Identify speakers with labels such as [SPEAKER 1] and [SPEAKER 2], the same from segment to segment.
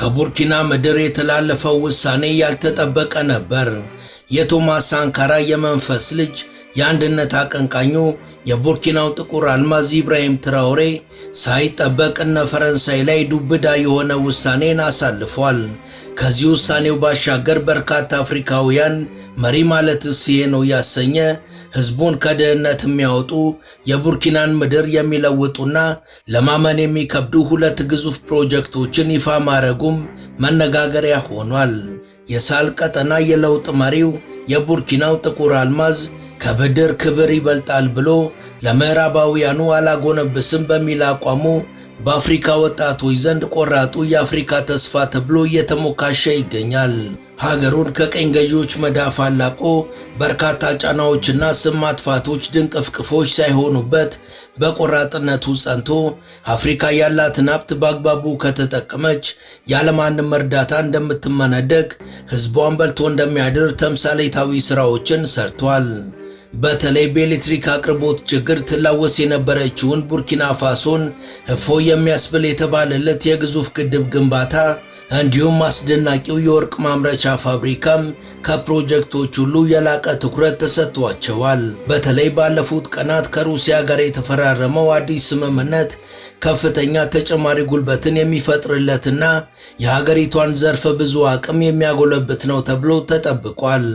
[SPEAKER 1] ከቡርኪና ምድር የተላለፈው ውሳኔ ያልተጠበቀ ነበር። የቶማስ ሳንካራ የመንፈስ ልጅ የአንድነት አቀንቃኙ የቡርኪናው ጥቁር አልማዝ ኢብራሂም ትራኦሬ ሳይጠበቅ እነ ፈረንሳይ ላይ ዱብዳ የሆነ ውሳኔን አሳልፏል። ከዚህ ውሳኔው ባሻገር በርካታ አፍሪካውያን መሪ ማለትስ ይሄ ነው ያሰኘ ህዝቡን ከድህነት የሚያወጡ የቡርኪናን ምድር የሚለውጡና ለማመን የሚከብዱ ሁለት ግዙፍ ፕሮጀክቶችን ይፋ ማድረጉም መነጋገሪያ ሆኗል። የሳህል ቀጠና የለውጥ መሪው የቡርኪናው ጥቁር አልማዝ ከብድር ክብር ይበልጣል ብሎ ለምዕራባውያኑ አላጎነብስም በሚል አቋሙ በአፍሪካ ወጣቶች ዘንድ ቆራጡ የአፍሪካ ተስፋ ተብሎ እየተሞካሸ ይገኛል። ሀገሩን ከቀኝ ገዢዎች መዳፍ አላቆ በርካታ ጫናዎችና ስም ማጥፋቶች ድንቅፍቅፎች ሳይሆኑበት በቆራጥነቱ ጸንቶ አፍሪካ ያላትን ሀብት በአግባቡ ከተጠቀመች ያለማንም እርዳታ እንደምትመነደግ ህዝቧን በልቶ እንደሚያድር ተምሳሌታዊ ስራዎችን ሰርቷል። በተለይ በኤሌክትሪክ አቅርቦት ችግር ትላወስ የነበረችውን ቡርኪና ፋሶን እፎይ የሚያስብል የተባለለት የግዙፍ ግድብ ግንባታ እንዲሁም አስደናቂው የወርቅ ማምረቻ ፋብሪካም ከፕሮጀክቶች ሁሉ የላቀ ትኩረት ተሰጥቷቸዋል። በተለይ ባለፉት ቀናት ከሩሲያ ጋር የተፈራረመው አዲስ ስምምነት ከፍተኛ ተጨማሪ ጉልበትን የሚፈጥርለትና የሀገሪቷን ዘርፈ ብዙ አቅም የሚያጎለብት ነው ተብሎ ተጠብቋል።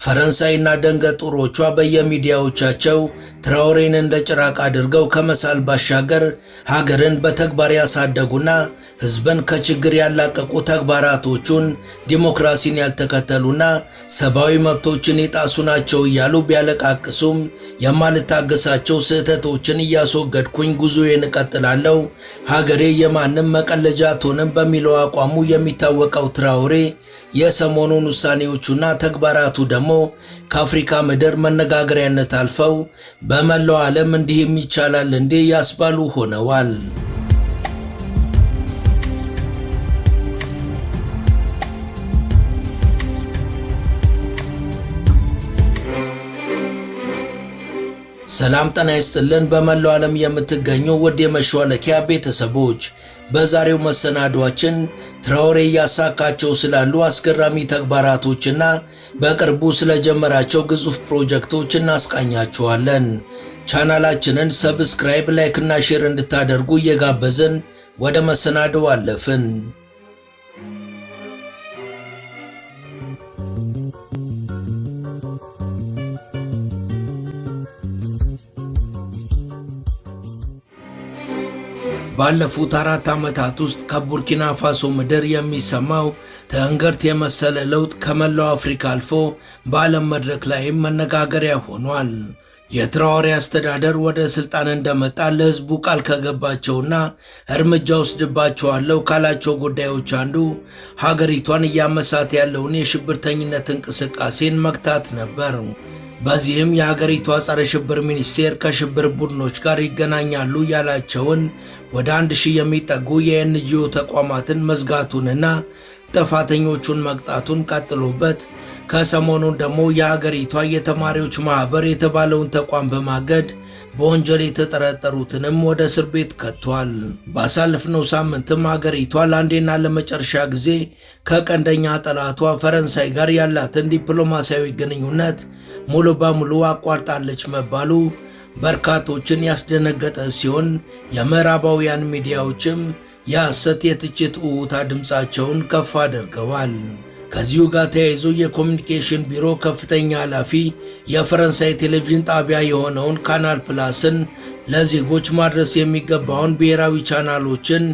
[SPEAKER 1] ፈረንሳይና ደንገጡሮቿ በየሚዲያዎቻቸው ትራኦሬን እንደ ጭራቅ አድርገው ከመሳል ባሻገር ሀገርን በተግባር ያሳደጉና ህዝብን ከችግር ያላቀቁ ተግባራቶቹን ዲሞክራሲን ያልተከተሉና ሰብአዊ መብቶችን የጣሱ ናቸው እያሉ ቢያለቃቅሱም የማልታገሳቸው ስህተቶችን እያስወገድኩኝ ጉዞዬን እቀጥላለሁ፣ ሀገሬ የማንም መቀለጃ አትሆንም በሚለው አቋሙ የሚታወቀው ትራኦሬ የሰሞኑን ውሳኔዎቹና ተግባራቱ ደግሞ ከአፍሪካ ምድር መነጋገሪያነት አልፈው በመላው ዓለም እንዲህም ይቻላል እንዴ ያስባሉ ሆነዋል። ሰላም ጤና ይስጥልን። በመላው ዓለም የምትገኙ ውድ የመሿለኪያ ቤተሰቦች በዛሬው መሰናዷችን ትራኦሬ ያሳካቸው ስላሉ አስገራሚ ተግባራቶችና በቅርቡ ስለጀመራቸው ግዙፍ ፕሮጀክቶች እናስቃኛችኋለን። ቻናላችንን ሰብስክራይብ፣ ላይክ እና ሼር እንድታደርጉ እየጋበዝን ወደ መሰናዶው አለፍን። ባለፉት 4 ዓመታት ውስጥ ከቡርኪና ፋሶ ምድር የሚሰማው ትንግርት የመሰለ ለውጥ ከመላው አፍሪካ አልፎ በዓለም መድረክ ላይም መነጋገሪያ ሆኗል። የትራኦሬ አስተዳደር ወደ ስልጣን እንደመጣ ለህዝቡ ቃል ከገባቸውና እርምጃ ወስድባቸዋለሁ ካላቸው ጉዳዮች አንዱ ሀገሪቷን እያመሳት ያለውን የሽብርተኝነት እንቅስቃሴን መግታት ነበር። በዚህም የሀገሪቷ ጸረ ሽብር ሚኒስቴር ከሽብር ቡድኖች ጋር ይገናኛሉ ያላቸውን ወደ 1000 የሚጠጉ የኤንጂኦ ተቋማትን መዝጋቱንና ጥፋተኞቹን መቅጣቱን ቀጥሎበት ከሰሞኑን ደግሞ የሀገሪቷ የተማሪዎች ማህበር የተባለውን ተቋም በማገድ በወንጀል የተጠረጠሩትንም ወደ እስር ቤት ከቷል። ባሳለፍነው ሳምንትም ሀገሪቷ ለአንዴና ለመጨረሻ ጊዜ ከቀንደኛ ጠላቷ ፈረንሳይ ጋር ያላትን ዲፕሎማሲያዊ ግንኙነት ሙሉ በሙሉ አቋርጣለች መባሉ በርካቶችን ያስደነገጠ ሲሆን የምዕራባውያን ሚዲያዎችም የሐሰት የትችት ውታ ድምፃቸውን ከፍ አድርገዋል። ከዚሁ ጋር ተያይዞ የኮሚኒኬሽን ቢሮ ከፍተኛ ኃላፊ የፈረንሳይ ቴሌቪዥን ጣቢያ የሆነውን ካናል ፕላስን ለዜጎች ማድረስ የሚገባውን ብሔራዊ ቻናሎችን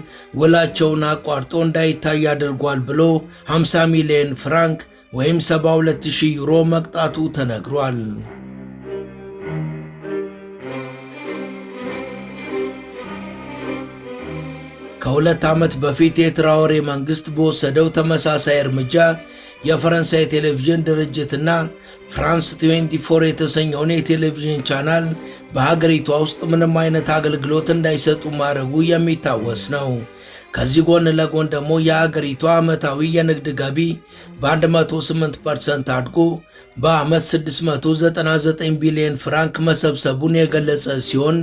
[SPEAKER 1] ውላቸውን አቋርጦ እንዳይታይ አድርጓል ብሎ 50 ሚሊዮን ፍራንክ ወይም 72000 ዩሮ መቅጣቱ ተነግሯል። ከ2 ዓመት በፊት የትራኦሬ መንግስት በወሰደው ተመሳሳይ እርምጃ የፈረንሳይ ቴሌቪዥን ድርጅትና ፍራንስ 24 የተሰኘውን የቴሌቪዥን ቻናል በሀገሪቷ ውስጥ ምንም አይነት አገልግሎት እንዳይሰጡ ማድረጉ የሚታወስ ነው። ከዚህ ጎን ለጎን ደግሞ የሀገሪቷ ዓመታዊ የንግድ ገቢ በ108% አድጎ በዓመት 699 ቢሊዮን ፍራንክ መሰብሰቡን የገለጸ ሲሆን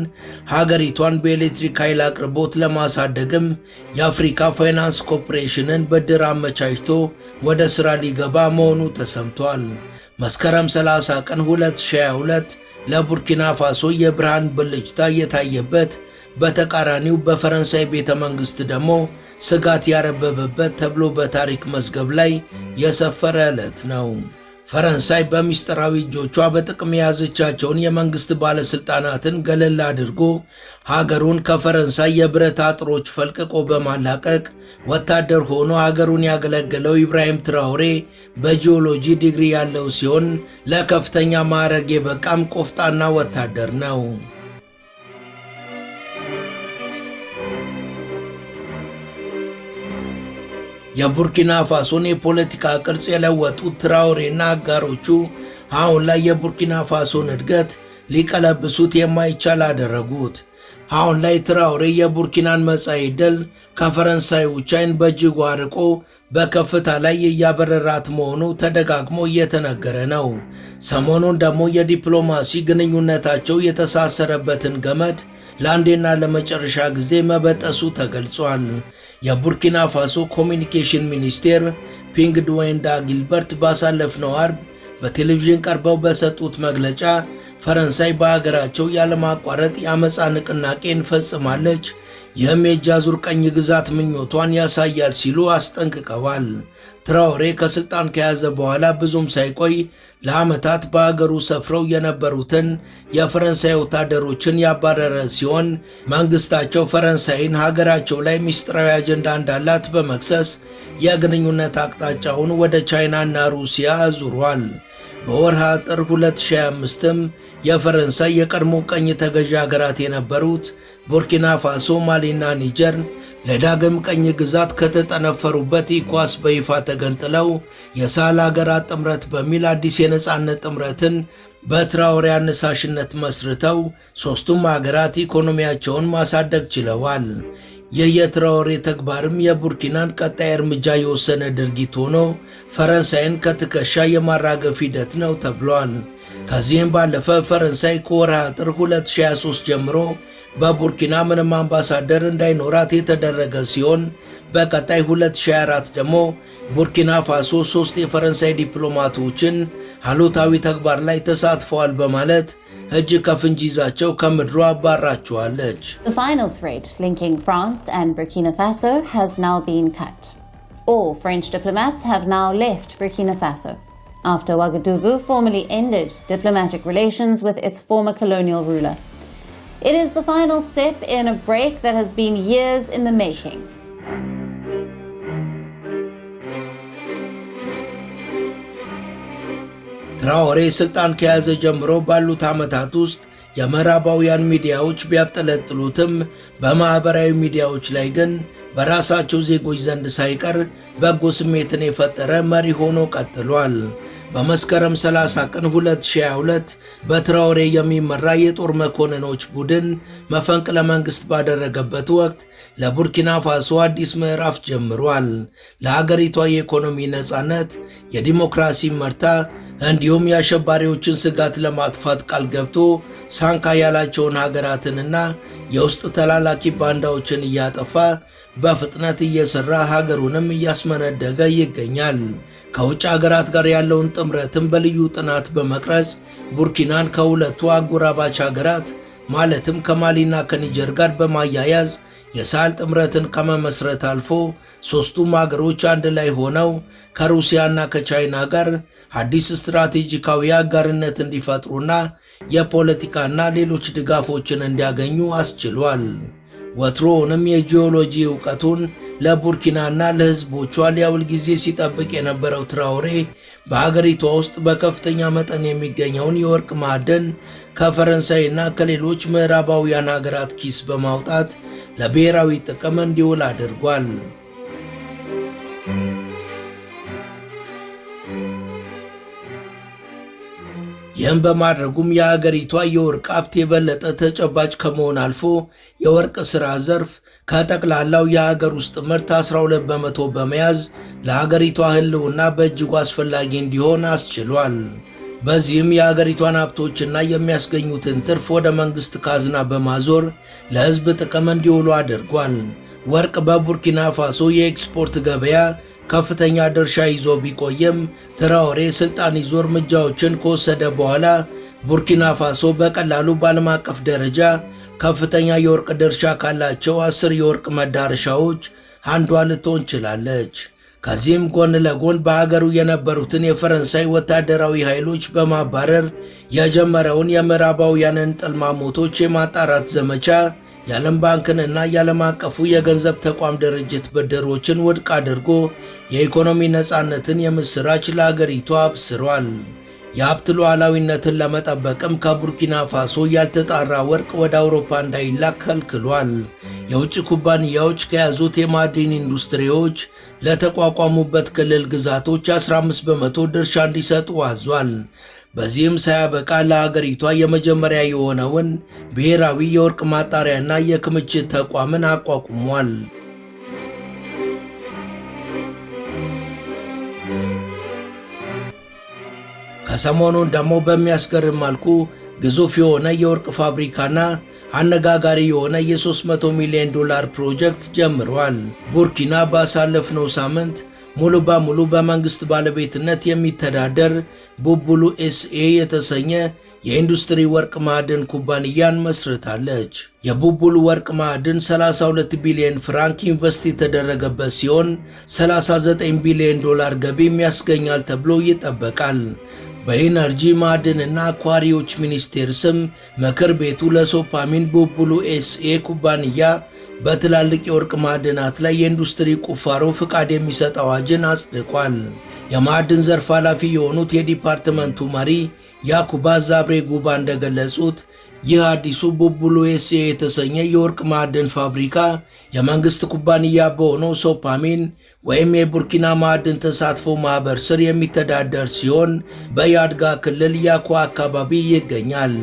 [SPEAKER 1] ሀገሪቷን በኤሌክትሪክ ኃይል አቅርቦት ለማሳደግም የአፍሪካ ፋይናንስ ኮርፖሬሽንን ብድር አመቻችቶ ወደ ሥራ ሊገባ መሆኑ ተሰምቷል። መስከረም 30 ቀን 2022 ለቡርኪና ፋሶ የብርሃን ብልጭታ የታየበት፣ በተቃራኒው በፈረንሳይ ቤተ መንግሥት ደግሞ ስጋት ያረበበበት ተብሎ በታሪክ መዝገብ ላይ የሰፈረ ዕለት ነው። ፈረንሳይ በሚስጥራዊ እጆቿ በጥቅም የያዘቻቸውን የመንግሥት ባለሥልጣናትን ገለል አድርጎ ሀገሩን ከፈረንሳይ የብረት አጥሮች ፈልቅቆ በማላቀቅ ወታደር ሆኖ ሀገሩን ያገለገለው ኢብራሂም ትራኦሬ በጂኦሎጂ ዲግሪ ያለው ሲሆን ለከፍተኛ ማዕረግ የበቃም ቆፍጣና ወታደር ነው። የቡርኪና ፋሶን የፖለቲካ ቅርጽ የለወጡት ትራኦሬና አጋሮቹ አሁን ላይ የቡርኪና ፋሶን እድገት ሊቀለብሱት የማይቻል አደረጉት። አሁን ላይ ትራኦሬ የቡርኪናን መጻኢ ዕድል ከፈረንሳዮች ዓይን በእጅጉ አርቆ በከፍታ ላይ እያበረራት መሆኑ ተደጋግሞ እየተነገረ ነው። ሰሞኑን ደግሞ የዲፕሎማሲ ግንኙነታቸው የተሳሰረበትን ገመድ ለአንዴና ለመጨረሻ ጊዜ መበጠሱ ተገልጿል። የቡርኪና ፋሶ ኮሚኒኬሽን ሚኒስቴር ፒንግ ድዌንዳ ጊልበርት ባሳለፍነው አርብ በቴሌቪዥን ቀርበው በሰጡት መግለጫ ፈረንሳይ በሀገራቸው ያለማቋረጥ የአመፃ ንቅናቄን ፈጽማለች፣ ይህም የእጅ አዙር ቀኝ ግዛት ምኞቷን ያሳያል ሲሉ አስጠንቅቀዋል። ትራኦሬ ከስልጣን ከያዘ በኋላ ብዙም ሳይቆይ ለዓመታት በሀገሩ ሰፍረው የነበሩትን የፈረንሳይ ወታደሮችን ያባረረ ሲሆን መንግስታቸው ፈረንሳይን ሀገራቸው ላይ ምስጢራዊ አጀንዳ እንዳላት በመክሰስ የግንኙነት አቅጣጫውን ወደ ቻይናና ሩሲያ አዙሯል። በወርሃ ጥር 2025ም የፈረንሳይ የቀድሞ ቀኝ ተገዢ ሀገራት የነበሩት ቡርኪና ፋሶ፣ ማሊና ኒጀር ለዳግም ቀኝ ግዛት ከተጠነፈሩበት ኢኳስ በይፋ ተገንጥለው የሳህል ሀገራት ጥምረት በሚል አዲስ የነጻነት ጥምረትን በትራኦሬ አነሳሽነት መስርተው ሦስቱም ሀገራት ኢኮኖሚያቸውን ማሳደግ ችለዋል። ይህ የትራኦሬ ተግባርም የቡርኪናን ቀጣይ እርምጃ የወሰነ ድርጊት ሆኖ ፈረንሳይን ከትከሻ የማራገፍ ሂደት ነው ተብሏል። ከዚህም ባለፈ ፈረንሳይ ከወርሃ ጥር 2023 ጀምሮ በቡርኪና ምንም አምባሳደር እንዳይኖራት የተደረገ ሲሆን በቀጣይ 2024 ደግሞ ቡርኪና ፋሶ 3 የፈረንሳይ ዲፕሎማቶችን አሉታዊ ተግባር ላይ ተሳትፈዋል በማለት እጅ ከፍንጅ ይዛቸው ከምድሩ አባራቸዋለች።
[SPEAKER 2] The final thread linking France and Burkina Faso has now been cut. All French diplomats have now left Burkina Faso after Ouagadougou formally ended diplomatic relations with its former colonial ruler. It is the final step in a break that has been years in the making.
[SPEAKER 1] ትራኦሬ ስልጣን ከያዘ ጀምሮ ባሉት ዓመታት ውስጥ የምዕራባውያን ሚዲያዎች ቢያብጠለጥሉትም በማኅበራዊ ሚዲያዎች ላይ ግን በራሳቸው ዜጎች ዘንድ ሳይቀር በጎ ስሜትን የፈጠረ መሪ ሆኖ ቀጥሏል። በመስከረም 30 ቀን 2022 በትራኦሬ የሚመራ የጦር መኮንኖች ቡድን መፈንቅለ መንግሥት ባደረገበት ወቅት ለቡርኪና ፋሶ አዲስ ምዕራፍ ጀምሯል። ለሀገሪቷ የኢኮኖሚ ነጻነት፣ የዲሞክራሲ መርታ እንዲሁም የአሸባሪዎችን ስጋት ለማጥፋት ቃል ገብቶ ሳንካ ያላቸውን ሀገራትንና የውስጥ ተላላኪ ባንዳዎችን እያጠፋ በፍጥነት እየሰራ ሀገሩንም እያስመነደገ ይገኛል። ከውጭ ሀገራት ጋር ያለውን ጥምረትን በልዩ ጥናት በመቅረጽ ቡርኪናን ከሁለቱ አጎራባች ሀገራት ማለትም ከማሊና ከኒጀር ጋር በማያያዝ የሳህል ጥምረትን ከመመስረት አልፎ ሦስቱም ሀገሮች አንድ ላይ ሆነው ከሩሲያና ከቻይና ጋር አዲስ ስትራቴጂካዊ አጋርነት እንዲፈጥሩና የፖለቲካና ሌሎች ድጋፎችን እንዲያገኙ አስችሏል። ወትሮውንም የጂኦሎጂ ዕውቀቱን ለቡርኪናና ለሕዝቦቿ ሊያውል ጊዜ ሲጠብቅ የነበረው ትራኦሬ በሀገሪቷ ውስጥ በከፍተኛ መጠን የሚገኘውን የወርቅ ማዕድን ከፈረንሳይና ከሌሎች ምዕራባውያን ሀገራት ኪስ በማውጣት ለብሔራዊ ጥቅም እንዲውል አድርጓል። ይህም በማድረጉም የሀገሪቷ የወርቅ ሀብት የበለጠ ተጨባጭ ከመሆን አልፎ የወርቅ ሥራ ዘርፍ ከጠቅላላው የሀገር ውስጥ ምርት 12 በመቶ በመያዝ ለሀገሪቷ ህልውና በእጅጉ አስፈላጊ እንዲሆን አስችሏል። በዚህም የሀገሪቷን ሀብቶችና የሚያስገኙትን ትርፍ ወደ መንግስት ካዝና በማዞር ለህዝብ ጥቅም እንዲውሉ አድርጓል። ወርቅ በቡርኪና ፋሶ የኤክስፖርት ገበያ ከፍተኛ ድርሻ ይዞ ቢቆይም ትራኦሬ ስልጣን ይዞ እርምጃዎችን ከወሰደ በኋላ ቡርኪና ፋሶ በቀላሉ በዓለም አቀፍ ደረጃ ከፍተኛ የወርቅ ድርሻ ካላቸው 10 የወርቅ መዳረሻዎች አንዷ ልትሆን ችላለች። ከዚህም ጎን ለጎን በሀገሩ የነበሩትን የፈረንሳይ ወታደራዊ ኃይሎች በማባረር የጀመረውን የምዕራባውያንን ጥልማሞቶች የማጣራት ዘመቻ የዓለም ባንክንና የዓለም አቀፉ የገንዘብ ተቋም ድርጅት ብድሮችን ውድቅ አድርጎ የኢኮኖሚ ነፃነትን የምስራች ለሀገሪቷ አብስሯል። የሀብት ሉዓላዊነትን ለመጠበቅም ከቡርኪና ፋሶ ያልተጣራ ወርቅ ወደ አውሮፓ እንዳይላክ ከልክሏል። የውጭ ኩባንያዎች ከያዙት የማዕድን ኢንዱስትሪዎች ለተቋቋሙበት ክልል ግዛቶች 15 በመቶ ድርሻ እንዲሰጡ አዟል። በዚህም ሳያበቃ ለሀገሪቷ የመጀመሪያ የሆነውን ብሔራዊ የወርቅ ማጣሪያና የክምችት ተቋምን አቋቁሟል። ከሰሞኑን ደግሞ በሚያስገርም መልኩ ግዙፍ የሆነ የወርቅ ፋብሪካና አነጋጋሪ የሆነ የ300 ሚሊዮን ዶላር ፕሮጀክት ጀምሯል። ቡርኪና ባሳለፍነው ሳምንት ሙሉ በሙሉ በመንግስት ባለቤትነት የሚተዳደር ቡቡሉ ኤስኤ የተሰኘ የኢንዱስትሪ ወርቅ ማዕድን ኩባንያን መስርታለች። የቡቡሉ ወርቅ ማዕድን 32 ቢሊዮን ፍራንክ ኢንቨስት የተደረገበት ሲሆን 39 ቢሊዮን ዶላር ገቢም ያስገኛል ተብሎ ይጠበቃል። በኢነርጂ ማዕድንና አኳሪዎች ሚኒስቴር ስም ምክር ቤቱ ለሶፓሚን ቡቡሉ ኤስኤ ኩባንያ በትላልቅ የወርቅ ማዕድናት ላይ የኢንዱስትሪ ቁፋሮ ፍቃድ የሚሰጥ አዋጅን አጽድቋል። የማዕድን ዘርፍ ኃላፊ የሆኑት የዲፓርትመንቱ መሪ ያኩባ ዛብሬ ጉባ እንደገለጹት ይህ አዲሱ ቡቡሉ ኤስኤ የተሰኘ የወርቅ ማዕድን ፋብሪካ የመንግስት ኩባንያ በሆነው ሶፓሚን ወይም የቡርኪና ማዕድን ተሳትፎ ማህበር ስር የሚተዳደር ሲሆን በያድጋ ክልል ያኳ አካባቢ ይገኛል።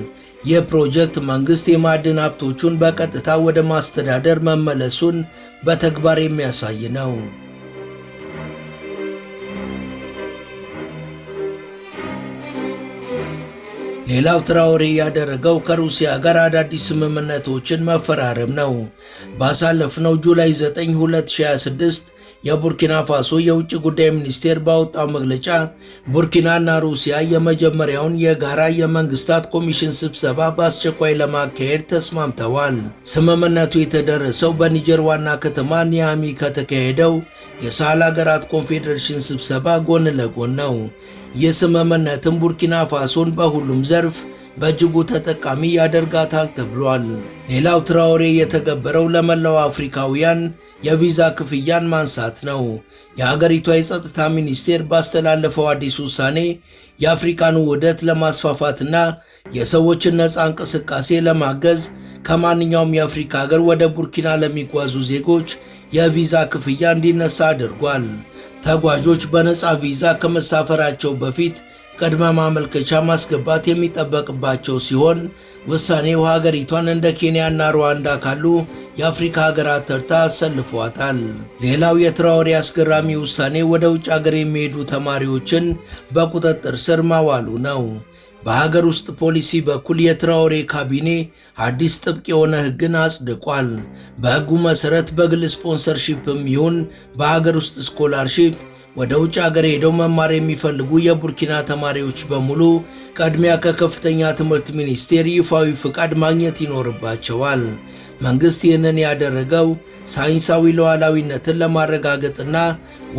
[SPEAKER 1] ይህ ፕሮጀክት መንግስት የማዕድን ሀብቶቹን በቀጥታ ወደ ማስተዳደር መመለሱን በተግባር የሚያሳይ ነው። ሌላው ትራኦሬ ያደረገው ከሩሲያ ጋር አዳዲስ ስምምነቶችን መፈራረም ነው። ባሳለፍነው ጁላይ 9 2026 የቡርኪና ፋሶ የውጭ ጉዳይ ሚኒስቴር ባወጣው መግለጫ ቡርኪናና ሩሲያ የመጀመሪያውን የጋራ የመንግስታት ኮሚሽን ስብሰባ በአስቸኳይ ለማካሄድ ተስማምተዋል። ስምምነቱ የተደረሰው በኒጀር ዋና ከተማ ኒያሚ ከተካሄደው የሳህል ሀገራት ኮንፌዴሬሽን ስብሰባ ጎን ለጎን ነው። ይህ ስምምነትም ቡርኪና ፋሶን በሁሉም ዘርፍ በእጅጉ ተጠቃሚ ያደርጋታል ተብሏል። ሌላው ትራኦሬ የተገበረው ለመላው አፍሪካውያን የቪዛ ክፍያን ማንሳት ነው። የሀገሪቷ የጸጥታ ሚኒስቴር ባስተላለፈው አዲስ ውሳኔ የአፍሪካን ውህደት ለማስፋፋትና የሰዎችን ነፃ እንቅስቃሴ ለማገዝ ከማንኛውም የአፍሪካ ሀገር ወደ ቡርኪና ለሚጓዙ ዜጎች የቪዛ ክፍያ እንዲነሳ አድርጓል። ተጓዦች በነፃ ቪዛ ከመሳፈራቸው በፊት ቅድመ ማመልከቻ ማስገባት የሚጠበቅባቸው ሲሆን ውሳኔው ሀገሪቷን እንደ ኬንያና ሩዋንዳ ካሉ የአፍሪካ ሀገራት ተርታ አሰልፏታል። ሌላው የትራኦሬ አስገራሚ ውሳኔ ወደ ውጭ ሀገር የሚሄዱ ተማሪዎችን በቁጥጥር ስር ማዋሉ ነው። በሀገር ውስጥ ፖሊሲ በኩል የትራኦሬ ካቢኔ አዲስ ጥብቅ የሆነ ሕግን አጽድቋል። በሕጉ መሰረት በግል ስፖንሰርሺፕም ይሁን በሀገር ውስጥ ስኮላርሺፕ ወደ ውጭ ሀገር ሄደው መማር የሚፈልጉ የቡርኪና ተማሪዎች በሙሉ ቅድሚያ ከከፍተኛ ትምህርት ሚኒስቴር ይፋዊ ፍቃድ ማግኘት ይኖርባቸዋል። መንግስት ይህንን ያደረገው ሳይንሳዊ ሉዓላዊነትን ለማረጋገጥና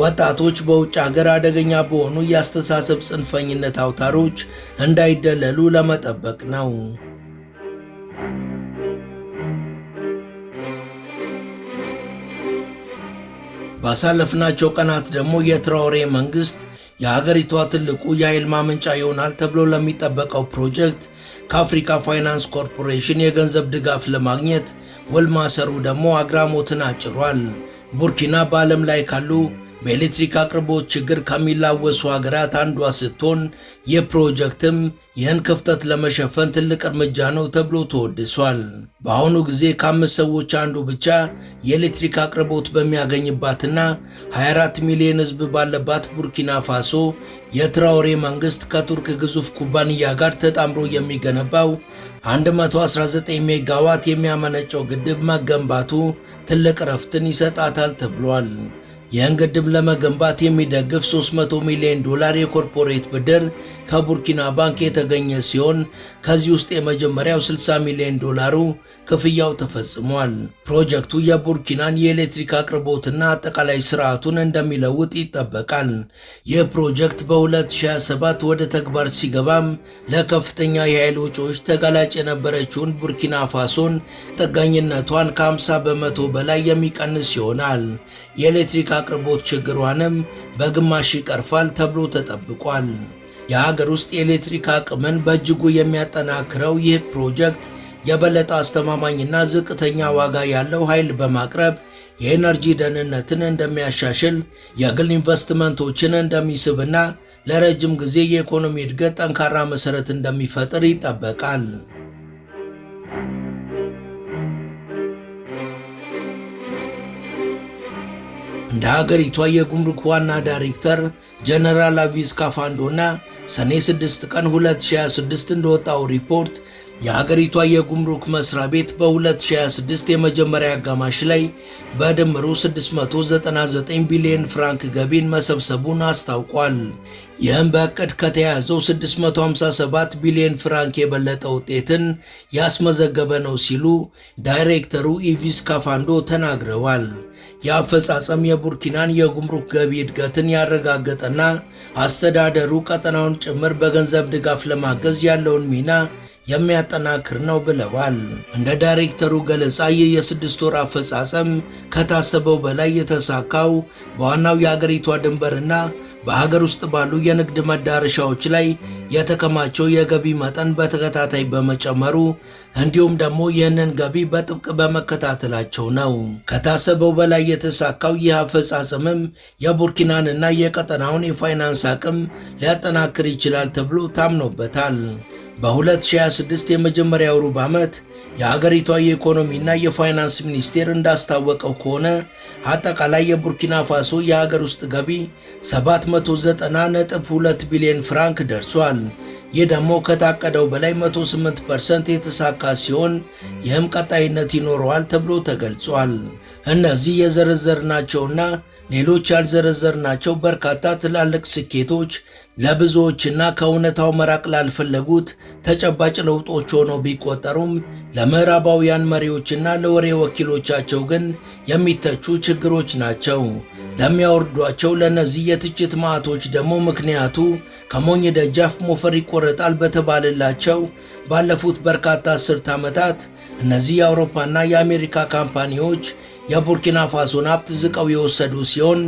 [SPEAKER 1] ወጣቶች በውጭ ሀገር አደገኛ በሆኑ የአስተሳሰብ ጽንፈኝነት አውታሮች እንዳይደለሉ ለመጠበቅ ነው። ባሳለፍናቸው ቀናት ደግሞ የትራኦሬ መንግስት የሀገሪቷ ትልቁ የኃይል ማመንጫ ይሆናል ተብሎ ለሚጠበቀው ፕሮጀክት ከአፍሪካ ፋይናንስ ኮርፖሬሽን የገንዘብ ድጋፍ ለማግኘት ውል ማሰሩ ደግሞ አግራሞትን አጭሯል። ቡርኪና በዓለም ላይ ካሉ በኤሌክትሪክ አቅርቦት ችግር ከሚላወሱ ሀገራት አንዷ ስትሆን ይህ ፕሮጀክትም ይህን ክፍተት ለመሸፈን ትልቅ እርምጃ ነው ተብሎ ተወድሷል። በአሁኑ ጊዜ ከ5 ሰዎች አንዱ ብቻ የኤሌክትሪክ አቅርቦት በሚያገኝባትና 24 ሚሊዮን ሕዝብ ባለባት ቡርኪና ፋሶ የትራኦሬ መንግስት ከቱርክ ግዙፍ ኩባንያ ጋር ተጣምሮ የሚገነባው 119 ሜጋዋት የሚያመነጨው ግድብ መገንባቱ ትልቅ ረፍትን ይሰጣታል ተብሏል። ይህን ግድብ ለመገንባት የሚደግፍ $300 ሚሊዮን የኮርፖሬት ብድር ከቡርኪና ባንክ የተገኘ ሲሆን ከዚህ ውስጥ የመጀመሪያው $60 ሚሊዮን ክፍያው ተፈጽሟል። ፕሮጀክቱ የቡርኪናን የኤሌክትሪክ አቅርቦትና አጠቃላይ ስርዓቱን እንደሚለውጥ ይጠበቃል። ይህ ፕሮጀክት በ2027 ወደ ተግባር ሲገባም ለከፍተኛ የኃይል ወጪዎች ተጋላጭ የነበረችውን ቡርኪና ፋሶን ጥገኝነቷን ከ50 በመቶ በላይ የሚቀንስ ይሆናል። የኤሌክትሪክ አቅርቦት ችግሯንም በግማሽ ይቀርፋል ተብሎ ተጠብቋል። የሀገር ውስጥ የኤሌክትሪክ አቅምን በእጅጉ የሚያጠናክረው ይህ ፕሮጀክት የበለጠ አስተማማኝና ዝቅተኛ ዋጋ ያለው ኃይል በማቅረብ የኤነርጂ ደህንነትን እንደሚያሻሽል፣ የግል ኢንቨስትመንቶችን እንደሚስብና ለረጅም ጊዜ የኢኮኖሚ እድገት ጠንካራ መሰረት እንደሚፈጥር ይጠበቃል። እንደ ሀገሪቷ የጉምሩክ ዋና ዳይሬክተር ጀነራል አቪስ ካፋንዶና ሰኔ 6 ቀን 2026 እንደወጣው ሪፖርት የሀገሪቷ የጉምሩክ መስሪያ ቤት በ2026 የመጀመሪያ አጋማሽ ላይ በድምሩ 699 ቢሊዮን ፍራንክ ገቢን መሰብሰቡን አስታውቋል። ይህም በእቅድ ከተያዘው 657 ቢሊዮን ፍራንክ የበለጠ ውጤትን ያስመዘገበ ነው ሲሉ ዳይሬክተሩ ኢቪስ ካፋንዶ ተናግረዋል። የአፈጻጸም የቡርኪናን የጉምሩክ ገቢ እድገትን ያረጋገጠና አስተዳደሩ ቀጠናውን ጭምር በገንዘብ ድጋፍ ለማገዝ ያለውን ሚና የሚያጠናክር ነው ብለዋል። እንደ ዳይሬክተሩ ገለጻ ይህ የ6 ወር አፈጻጸም ከታሰበው በላይ የተሳካው በዋናው የአገሪቷ ድንበርና በሀገር ውስጥ ባሉ የንግድ መዳረሻዎች ላይ የተከማቸው የገቢ መጠን በተከታታይ በመጨመሩ እንዲሁም ደግሞ ይህንን ገቢ በጥብቅ በመከታተላቸው ነው። ከታሰበው በላይ የተሳካው ይህ አፈጻጸምም የቡርኪናንና የቀጠናውን የፋይናንስ አቅም ሊያጠናክር ይችላል ተብሎ ታምኖበታል። በ2026 የመጀመሪያው ሩብ ዓመት የሀገሪቷ የኢኮኖሚና የፋይናንስ ሚኒስቴር እንዳስታወቀው ከሆነ አጠቃላይ የቡርኪና ፋሶ የሀገር ውስጥ ገቢ 790.2 ቢሊዮን ፍራንክ ደርሷል። ይህ ደግሞ ከታቀደው በላይ 108% የተሳካ ሲሆን ይህም ቀጣይነት ይኖረዋል ተብሎ ተገልጿል። እነዚህ የዘረዘርናቸውና ሌሎች ያልዘረዘርናቸው በርካታ ትላልቅ ስኬቶች ለብዙዎችና ከእውነታው መራቅ ላልፈለጉት ተጨባጭ ለውጦች ሆነው ቢቆጠሩም ለምዕራባውያን መሪዎችና ለወሬ ወኪሎቻቸው ግን የሚተቹ ችግሮች ናቸው። ለሚያወርዷቸው ለነዚህ የትችት ማዕቶች ደግሞ ምክንያቱ ከሞኝ ደጃፍ ሞፈር ይቆረጣል በተባለላቸው ባለፉት በርካታ አስርት ዓመታት እነዚህ የአውሮፓና የአሜሪካ ካምፓኒዎች የቡርኪና ፋሶን ሀብት ዝቀው የወሰዱ ሲሆን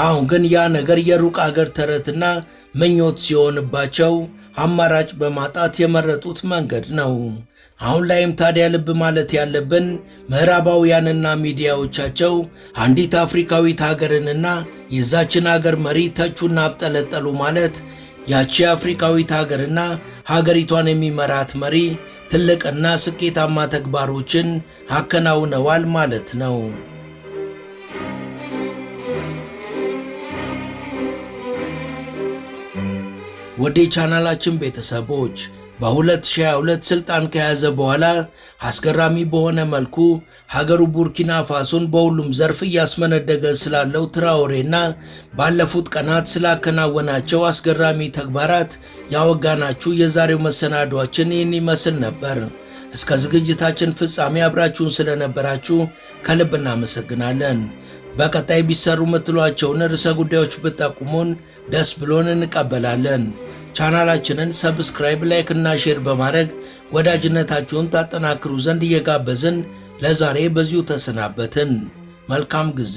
[SPEAKER 1] አሁን ግን ያ ነገር የሩቅ አገር ተረትና ምኞት ሲሆንባቸው አማራጭ በማጣት የመረጡት መንገድ ነው። አሁን ላይም ታዲያ ልብ ማለት ያለብን ምዕራባውያንና ሚዲያዎቻቸው አንዲት አፍሪካዊት ሀገርንና የዛችን ሀገር መሪ ተቹና አብጠለጠሉ ማለት ያቺ አፍሪካዊት ሀገርና ሀገሪቷን የሚመራት መሪ ትልቅና ስኬታማ ተግባሮችን አከናውነዋል ማለት ነው። ወደ ቻናላችን ቤተሰቦች በ2022 ስልጣን ከያዘ በኋላ አስገራሚ በሆነ መልኩ ሀገሩ ቡርኪና ፋሶን በሁሉም ዘርፍ እያስመነደገ ስላለው ትራኦሬና ባለፉት ቀናት ስላከናወናቸው አስገራሚ ተግባራት ያወጋናችሁ የዛሬው መሰናዷችን ይህን ይመስል ነበር። እስከ ዝግጅታችን ፍጻሜ አብራችሁን ስለነበራችሁ ከልብ እናመሰግናለን። በቀጣይ ቢሰሩ የምትሏቸውን ርዕሰ ጉዳዮች ብትጠቁሙን ደስ ብሎን እንቀበላለን። ቻናላችንን ሰብስክራይብ፣ ላይክ እና ሼር በማድረግ ወዳጅነታችሁን ታጠናክሩ ዘንድ እየጋበዝን ለዛሬ በዚሁ ተሰናበትን። መልካም ጊዜ።